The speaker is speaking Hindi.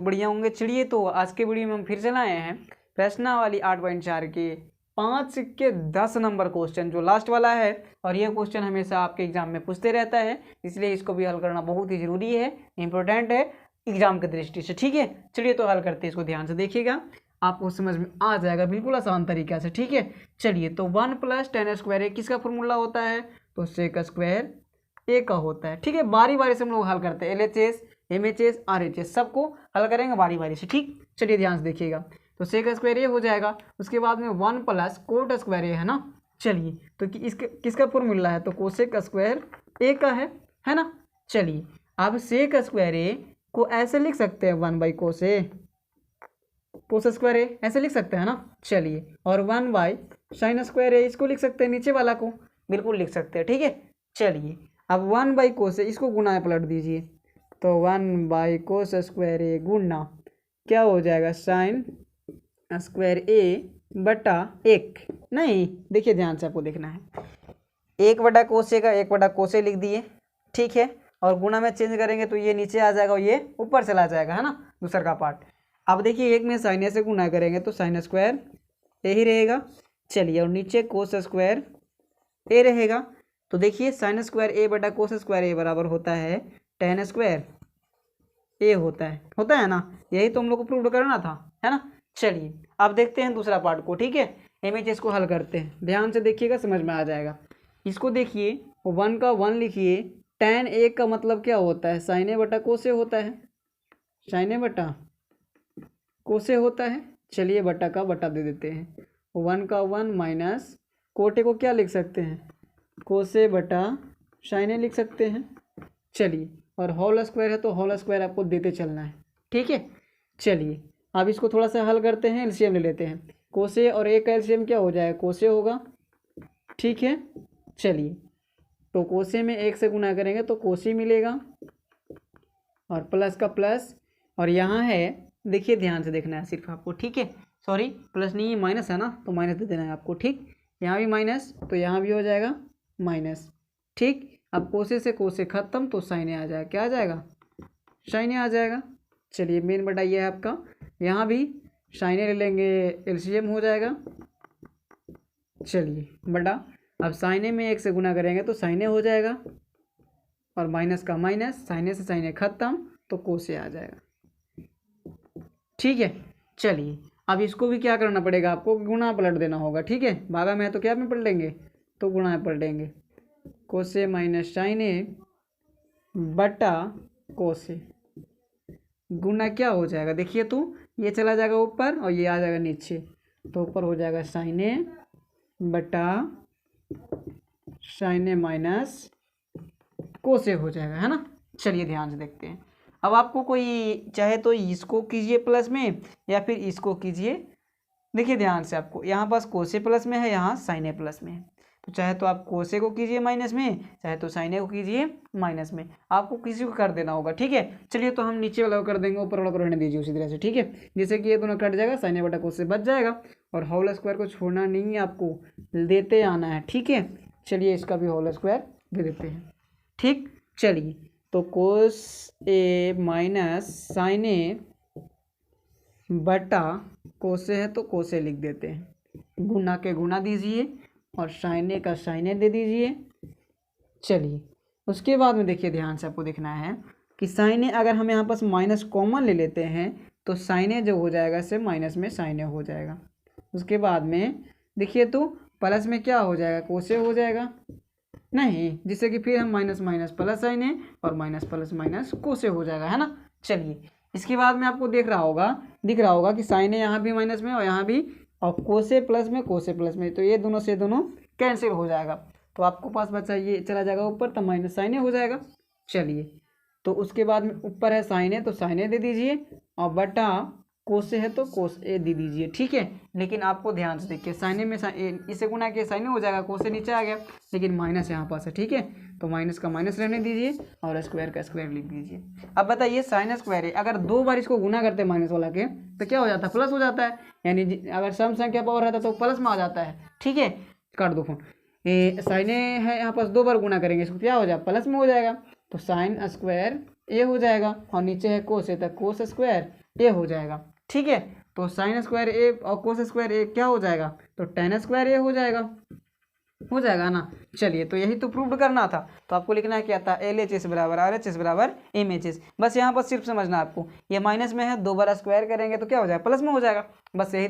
बढ़िया होंगे। चलिए तो आज के वीडियो में हम फिर से लाए हैं प्रश्नावली 8.4 के 5 के 10 नंबर क्वेश्चन, जो लास्ट वाला है। और यह क्वेश्चन हमेशा आपके एग्जाम में पूछते रहता है, इसलिए इसको भी हल करना बहुत ही जरूरी है, इंपॉर्टेंट है एग्जाम की दृष्टि से। ठीक है, चलिए तो हल करते हैं। इसको ध्यान से देखिएगा, आपको समझ में आ जाएगा बिल्कुल आसान तरीका से। ठीक है, चलिए तो 1 + 10 स्क्वायर ए किसका फॉर्मूला होता है? तो सेक स्क्वायर ए का होता है। ठीक है, बारी बारी से हम लोग हल करते हैं, LHS MHS RHS सबको हल करेंगे बारी बारी से। ठीक, चलिए ध्यान से देखिएगा। तो सेक स्क्वायर ए हो जाएगा, उसके बाद में 1 + कोट स्क्वायर ए है ना। चलिए तो इसके किसका फॉर्मूला है? तो कोसेक स्क्वायर ए का है ना। चलिए अब सेक स्क्वायर ए को ऐसे लिख सकते हैं 1/कोस स्क्वायर ए, ऐसे लिख सकते हैं ना। चलिए और 1/sin स्क्वायर ए इसको लिख सकते हैं, नीचे वाला को बिल्कुल लिख सकते हैं। ठीक है, चलिए अब 1/कोस इसको गुना पलट दीजिए, तो 1/कोस स्क्वायर ए गुना क्या हो जाएगा? साइन स्क्वायर ए बटा 1। नहीं, देखिए ध्यान से आपको देखना है, 1/कोसे का 1/कोसे लिख दिए। ठीक है, और गुना में चेंज करेंगे तो ये नीचे आ जाएगा और ये ऊपर चला जाएगा, है ना, दूसरा का पार्ट। अब देखिए एक में साइन ए से गुना करेंगे तो साइन स्क्वायर ए ही रहेगा। चलिए और नीचे कोस स्क्वायर ए रहेगा। तो देखिए साइन स्क्वायर ए बटा कोस स्क्वायर ए बराबर होता है tan स्क्वायर ए होता है ना। यही तो हम लोग को प्रूव करना था, है ना। चलिए अब देखते हैं दूसरा पार्ट को। ठीक है, MHS को हल करते हैं, ध्यान से देखिएगा, समझ में आ जाएगा। इसको देखिए 1 का 1 लिखिए, tan ए का मतलब क्या होता है? साइन ए बटा कोसे होता है, साइन ए बटा कोसे होता है। चलिए बटा का बटा दे देते हैं, 1 का 1 माइनस कोटे को क्या लिख सकते हैं? कोसे बटा साइन ए लिख सकते हैं। चलिए और होल स्क्वायर है तो होल स्क्वायर आपको देते चलना है। ठीक है, चलिए अब इसको थोड़ा सा हल करते हैं, एलसीएम ले लेते हैं। कोसे और ए का एलसीएम क्या हो जाएगा? कोसे होगा। ठीक है, चलिए तो कोसे में 1 से गुना करेंगे तो कोसी मिलेगा, और प्लस का प्लस, और यहाँ है देखिए ध्यान से देखना है सिर्फ आपको। ठीक है, सॉरी प्लस नहीं माइनस है ना, तो माइनस दे देना है आपको। ठीक, यहाँ भी माइनस तो यहाँ भी हो जाएगा माइनस। ठीक, अब कोसे से कोसे खत्म तो साइने आ जाएगा, क्या आ जाएगा? साइने आ जाएगा। चलिए मेन बटा ये है आपका, यहाँ भी साइने ले लेंगे, एलसीएम हो जाएगा। चलिए बटा, अब साइने में 1 से गुना करेंगे तो साइने हो जाएगा, और माइनस का माइनस, साइने से साइने खत्म तो कोसे आ जाएगा। ठीक है, चलिए अब इसको भी क्या करना पड़ेगा आपको? गुना पलट देना होगा। ठीक है, भागा में है तो क्या में पलटेंगे? तो गुणा में पलटेंगे, कोसे माइनस साइन ए बटा कोसे, गुना क्या हो जाएगा? देखिए तो ये चला जाएगा ऊपर और ये आ जाएगा नीचे, तो ऊपर हो जाएगा साइन ए बटा साइन ए माइनस कोसे हो जाएगा, है ना। चलिए ध्यान से देखते हैं। अब आपको कोई चाहे तो इसको कीजिए प्लस में या फिर इसको कीजिए। देखिए ध्यान से, आपको यहाँ पास कोसे प्लस में है, यहाँ साइन ए प्लस में है, तो चाहे तो आप कोसे को कीजिए माइनस में, चाहे तो साइन ए को कीजिए माइनस में, आपको किसी को कर देना होगा। ठीक है, चलिए तो हम नीचे वाला को कर देंगे, ऊपर वाला को रहने दीजिए उसी तरह से। ठीक है, जैसे कि ये दोनों कट जाएगा, साइन ए बटा कोसे बच जाएगा, और होल स्क्वायर को छोड़ना नहीं है, आपको देते आना है। ठीक है, चलिए इसका भी होल स्क्वायर दे देते हैं। ठीक, चलिए तो कोस ए माइनस साइन ए बटा कोसे है तो कोसे लिख देते हैं, गुना के गुना दीजिए और साइन ए का साइन ए दे दीजिए। चलिए उसके बाद में देखिए ध्यान से आपको देखना है कि साइन ए अगर हम यहाँ पास माइनस कॉमन ले लेते हैं तो साइन ए जो हो जाएगा से माइनस में साइन ए हो जाएगा। उसके बाद में देखिए तो प्लस में क्या हो जाएगा? कोसे हो जाएगा नहीं, जिससे कि फिर हम माइनस माइनस प्लस साइन ए और माइनस प्लस माइनस कोसे हो जाएगा, है ना। चलिए इसके बाद में आपको दिख रहा होगा कि साइन ए यहाँ भी माइनस में और यहाँ भी, और कोसे प्लस में कोसे प्लस में, तो ये दोनों से दोनों कैंसिल हो जाएगा, तो आपको पास बचा ये चला जाएगा ऊपर, तो माइनस साइन ए हो जाएगा। चलिए तो उसके बाद में ऊपर है साइन ए तो साइन ए दे दीजिए, और बटा कोसे है तो कोस ए दे दीजिए। ठीक है, लेकिन आपको ध्यान से देखिए, साइन ए में इसे गुना किया साइन ए हो जाएगा, कोसे नीचे आ गया, लेकिन माइनस यहाँ पास है। ठीक है, तो माइनस का माइनस रहने दीजिए और स्क्वायर का स्क्वायर लिख दीजिए। अब बताइए साइन स्क्वायर है, अगर 2 बार इसको गुना करते हैं माइनस वाला के तो क्या हो जाता है? प्लस हो जाता है, यानी अगर सम संख्या पावर रहता है तो प्लस में आ जाता है। ठीक है, काट दो फोन। साइन ए है यहाँ पास 2 बार गुना करेंगे इसको, क्या हो जाएगा? प्लस में हो जाएगा, तो साइन स्क्वायर ए हो जाएगा, और नीचे है कोस ए, तो कोस स्क्वायर ए हो जाएगा। ठीक है, तो साइन स्क्वायर ए और कोस स्क्वायर ए क्या हो जाएगा, तो टेन स्क्वायर ए हो जाएगा ना। चलिए, तो यही तो प्रूव करना था। तो आपको लिखना है क्या था, एल एच एस बराबर आर एच एस बराबर एम एच एस। बस यहाँ पर सिर्फ समझना आपको, ये माइनस में है, 2 बार स्क्वायर करेंगे तो क्या हो जाएगा, प्लस में हो जाएगा। बस यही